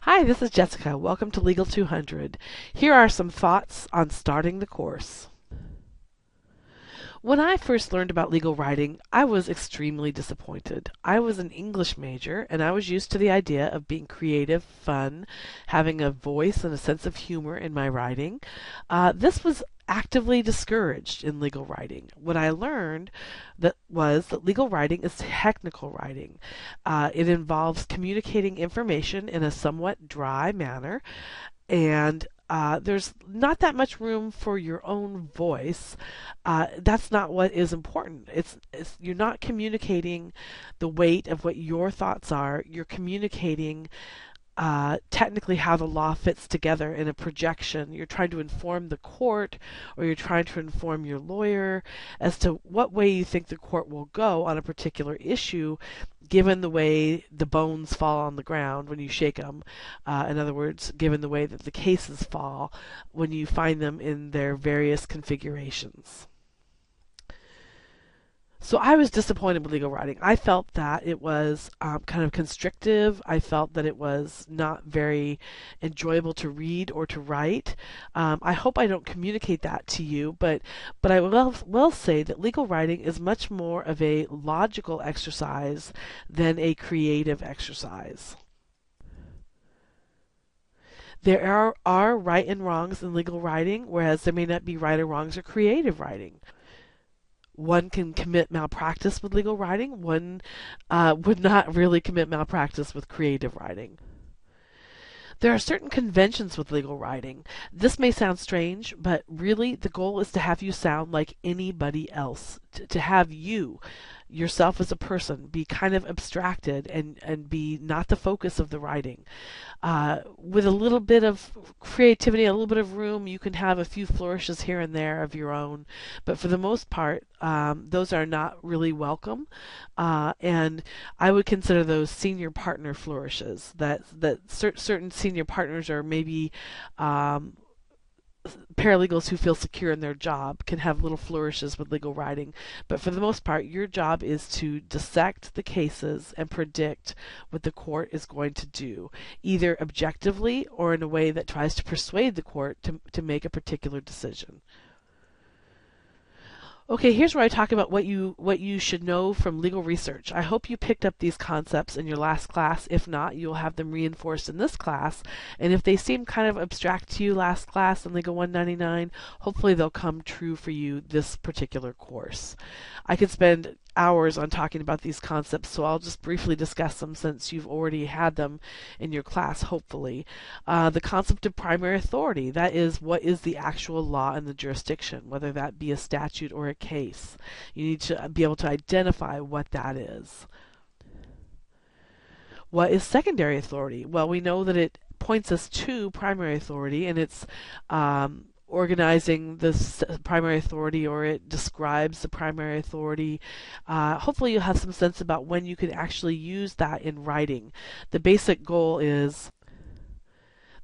Hi, this is Jessica. Welcome to Legal 200. Here are some thoughts on starting the course. When I first learned about legal writing, I was extremely disappointed. I was an English major, and I was used to the idea of being creative, fun, having a voice and a sense of humor in my writing. This was actively discouraged in legal writing. What I learned that legal writing is technical writing. It involves communicating information in a somewhat dry manner, and there's not that much room for your own voice. That's not what is important. It's you're not communicating the weight of what your thoughts are. You're communicating technically how the law fits together in a projection. You're trying to inform the court, or you're trying to inform your lawyer as to what way you think the court will go on a particular issue, given the way the bones fall on the ground when you shake them. In other words, given the way that the cases fall when you find them in their various configurations. So I was disappointed with legal writing. I felt that it was kind of constrictive. I felt that it was not very enjoyable to read or to write. I hope I don't communicate that to you, but I will say that legal writing is much more of a logical exercise than a creative exercise. There are right and wrongs in legal writing, whereas there may not be right or wrongs or creative writing. One can commit malpractice with legal writing. One would not really commit malpractice with creative writing. There are certain conventions with legal writing. This may sound strange, but really the goal is to have you sound like anybody else, to have you, yourself as a person, be kind of abstracted and be not the focus of the writing. With a little bit of creativity, a little bit of room, you can have a few flourishes here and there of your own, but for the most part, those are not really welcome, and I would consider those senior partner flourishes. Certain senior partners are maybe paralegals who feel secure in their job can have little flourishes with legal writing, but for the most part, your job is to dissect the cases and predict what the court is going to do, either objectively or in a way that tries to persuade the court to make a particular decision. Okay, here's where I talk about what you should know from legal research. I hope you picked up these concepts in your last class. If not, you'll have them reinforced in this class. And if they seem kind of abstract to you last class in Legal 199, hopefully they'll come true for you this particular course. I could spend hours on talking about these concepts, so I'll just briefly discuss them since you've already had them in your class, hopefully. The concept of primary authority, that is, what is the actual law in the jurisdiction, whether that be a statute or a case. You need to be able to identify what that is. What is secondary authority? Well, we know that it points us to primary authority, and it's organizing this primary authority, or it describes the primary authority. Hopefully you'll have some sense about when you can actually use that in writing. The basic goal is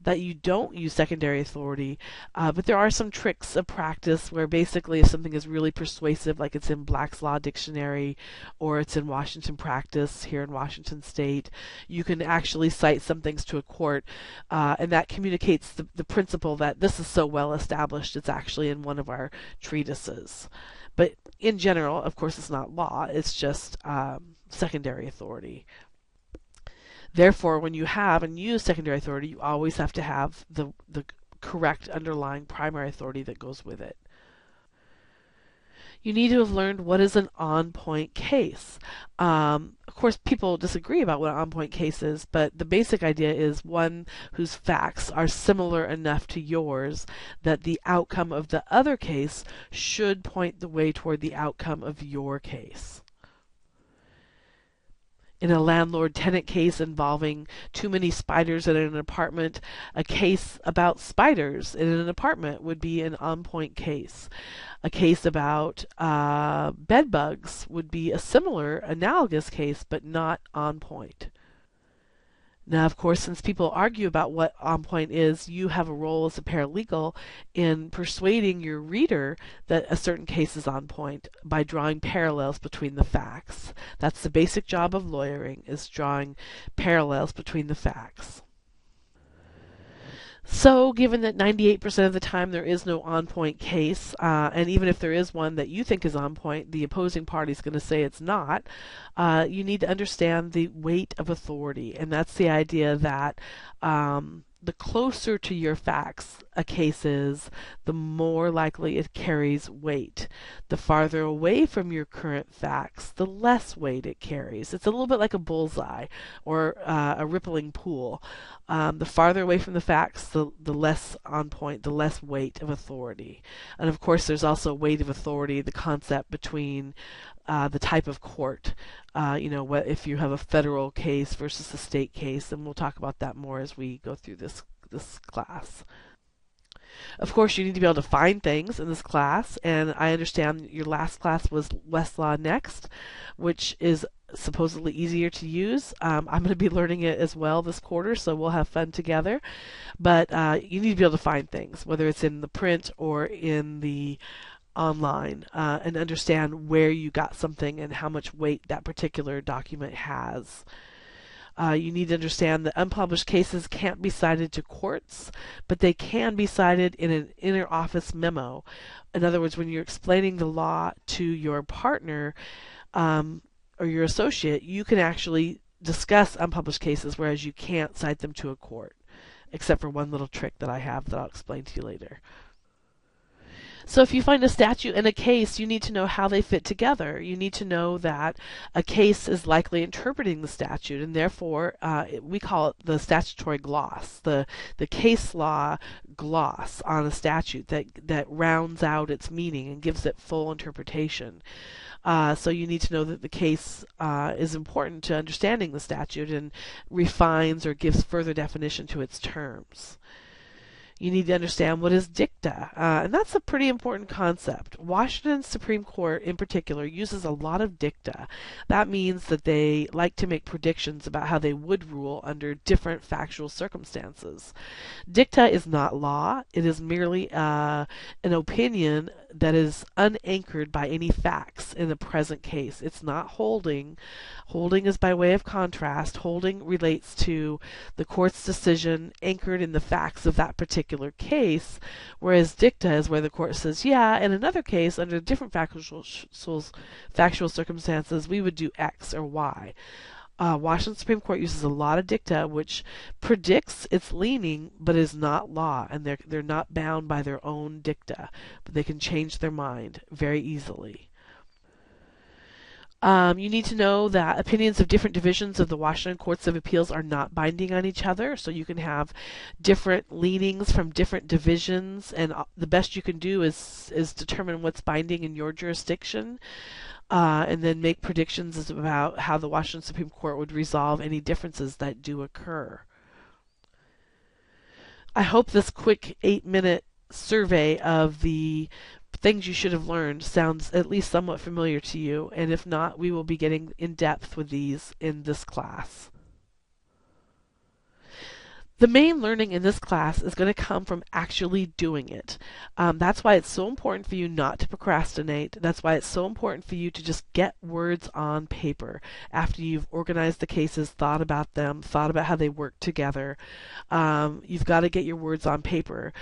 that you don't use secondary authority, but there are some tricks of practice where basically if something is really persuasive, like it's in Black's Law Dictionary or it's in Washington Practice here in Washington State, you can actually cite some things to a court, and that communicates the principle that this is so well established it's actually in one of our treatises. But in general, of course, it's not law, it's just secondary authority. Therefore, when you have and use secondary authority, you always have to have the correct underlying primary authority that goes with it. You need to have learned what is an on-point case. Of course, people disagree about what an on-point case is, but the basic idea is one whose facts are similar enough to yours that the outcome of the other case should point the way toward the outcome of your case. In a landlord-tenant case involving too many spiders in an apartment, a case about spiders in an apartment would be an on-point case. A case about bed bugs would be a similar, analogous case, but not on point. Now, of course, since people argue about what on point is, you have a role as a paralegal in persuading your reader that a certain case is on point by drawing parallels between the facts. That's the basic job of lawyering, is drawing parallels between the facts. So, given that 98% of the time there is no on point case, and even if there is one that you think is on point, the opposing party is going to say it's not, you need to understand the weight of authority. And that's the idea that the closer to your facts a case is, the more likely it carries weight. The farther away from your current facts, the less weight it carries. It's a little bit like a bullseye or a rippling pool. The farther away from the facts, the less on point, the less weight of authority. And of course, there's also weight of authority, the concept between the type of court. If you have a federal case versus a state case, and we'll talk about that more as we go through this class. Of course, you need to be able to find things in this class, and I understand your last class was Westlaw Next, which is supposedly easier to use. I'm going to be learning it as well this quarter, so we'll have fun together. But you need to be able to find things, whether it's in the print or in the online, and understand where you got something and how much weight that particular document has. You need to understand that unpublished cases can't be cited to courts, but they can be cited in an inter-office memo. In other words, when you're explaining the law to your partner or your associate, you can actually discuss unpublished cases, whereas you can't cite them to a court, except for one little trick that I have that I'll explain to you later. So if you find a statute and a case, you need to know how they fit together. You need to know that a case is likely interpreting the statute, and therefore we call it the statutory gloss, the case law gloss on a statute that rounds out its meaning and gives it full interpretation. So you need to know that the case is important to understanding the statute and refines or gives further definition to its terms. You need to understand what is dicta, and that's a pretty important concept. Washington's Supreme Court, in particular, uses a lot of dicta. That means that they like to make predictions about how they would rule under different factual circumstances. Dicta is not law. It is merely an opinion that is unanchored by any facts in the present case. It's not holding. Holding is by way of contrast. Holding relates to the court's decision anchored in the facts of that particular case, whereas dicta is where the court says, yeah, in another case, under different factual circumstances, we would do X or Y. Washington Supreme Court uses a lot of dicta which predicts its leaning but is not law, and they're not bound by their own dicta, but they can change their mind very easily. You need to know that opinions of different divisions of the Washington Courts of Appeals are not binding on each other, so you can have different leanings from different divisions, and the best you can do is determine what's binding in your jurisdiction, and then make predictions about how the Washington Supreme Court would resolve any differences that do occur. I hope this quick 8-minute survey of the things you should have learned sounds at least somewhat familiar to you, and if not, we will be getting in depth with these in this class. The main learning in this class is going to come from actually doing it. That's why it's so important for you not to procrastinate. That's why it's so important for you to just get words on paper after you've organized the cases, thought about them, thought about how they work together. You've got to get your words on paper.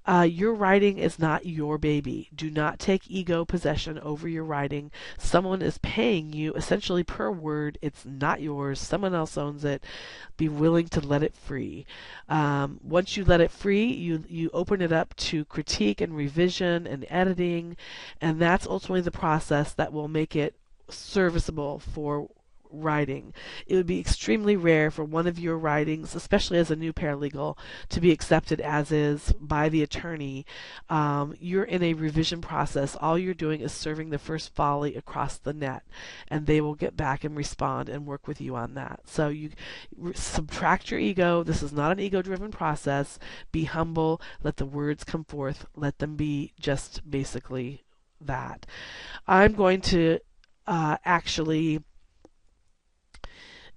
Your writing is not your baby. Do not take ego possession over your writing. Someone is paying you essentially per word. It's not yours. Someone else owns it. Be willing to let it free. Once you let it free, you open it up to critique and revision and editing, and that's ultimately the process that will make it serviceable for writing. It would be extremely rare for one of your writings, especially as a new paralegal, to be accepted as is by the attorney. You're in a revision process. All you're doing is serving the first volley across the net, and they will get back and respond and work with you on that. So you subtract your ego. This is not an ego-driven process. Be humble. Let the words come forth. Let them be just basically that. I'm going to actually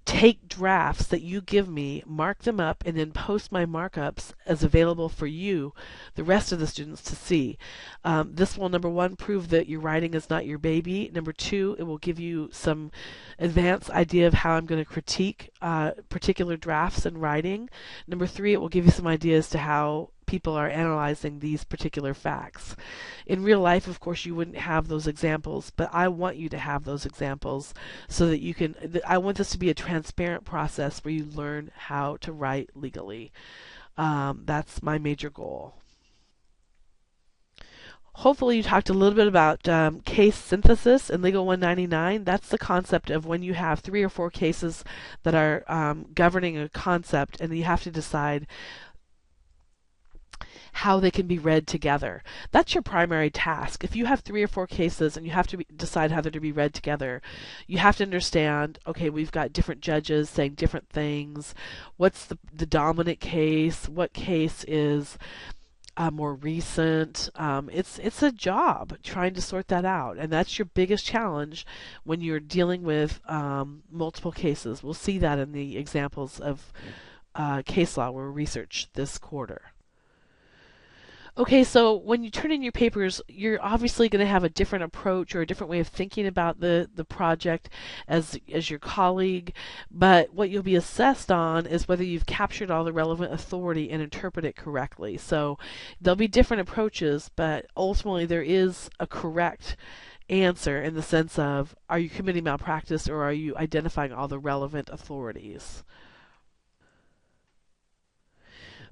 take drafts that you give me, mark them up, and then post my markups as available for you, the rest of the students, to see. This will, number one, prove that your writing is not your baby. Number two, it will give you some advanced idea of how I'm going to critique particular drafts and writing. Number three, it will give you some ideas to how people are analyzing these particular facts. In real life, of course, you wouldn't have those examples, but I want you to have those examples so that you can. I want this to be a transparent process where you learn how to write legally. That's my major goal. Hopefully, you talked a little bit about case synthesis in Legal 199. That's the concept of when you have 3 or 4 cases that are governing a concept, and you have to decide how they can be read together. That's your primary task. If you have 3 or 4 cases and you have to decide how they're to be read together, you have to understand, okay, we've got different judges saying different things. What's the dominant case? What case is more recent? It's a job trying to sort that out, and that's your biggest challenge when you're dealing with multiple cases. We'll see that in the examples of case law we'll research this quarter. Okay, so when you turn in your papers, you're obviously going to have a different approach or a different way of thinking about the project as your colleague, but what you'll be assessed on is whether you've captured all the relevant authority and interpret it correctly. So there'll be different approaches, but ultimately there is a correct answer in the sense of, are you committing malpractice or are you identifying all the relevant authorities?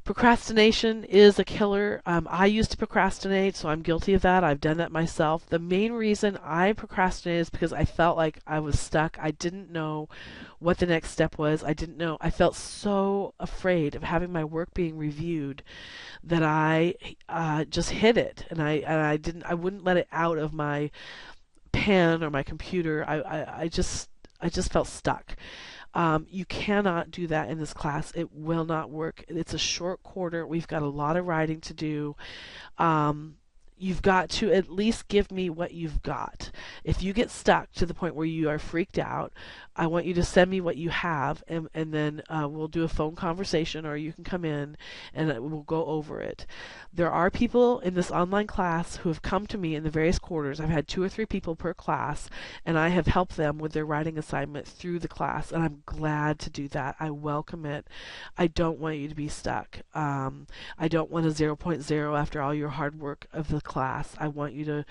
Procrastination is a killer. I used to procrastinate, so I'm guilty of that. I've done that myself. The main reason I procrastinated is because I felt like I was stuck. I didn't know what the next step was. I didn't know. I felt so afraid of having my work being reviewed that I just hid it, and I didn't. I wouldn't let it out of my pen or my computer. I just felt stuck. You cannot do that in this class. It will not work. It's a short quarter. We've got a lot of writing to do. You've got to at least give me what you've got. If you get stuck to the point where you are freaked out, I want you to send me what you have, and then we'll do a phone conversation, or you can come in and we'll go over it. There are people in this online class who have come to me in the various quarters. I've had 2 or 3 people per class, and I have helped them with their writing assignment through the class, and I'm glad to do that. I welcome it. I don't want you to be stuck. I don't want a 0.0 after all your hard work of the class. I want you to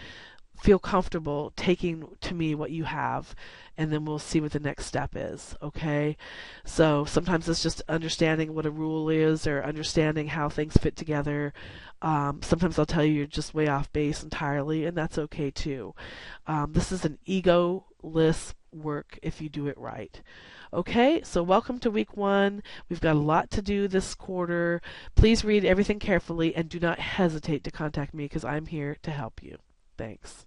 feel comfortable taking to me what you have, and then we'll see what the next step is. Okay, so sometimes it's just understanding what a rule is or understanding how things fit together. Sometimes I'll tell you you're just way off base entirely, and that's okay too. This is an ego-less work if you do it right. Okay, so welcome to week 1. We've got a lot to do this quarter. Please read everything carefully and do not hesitate to contact me because I'm here to help you. Thanks.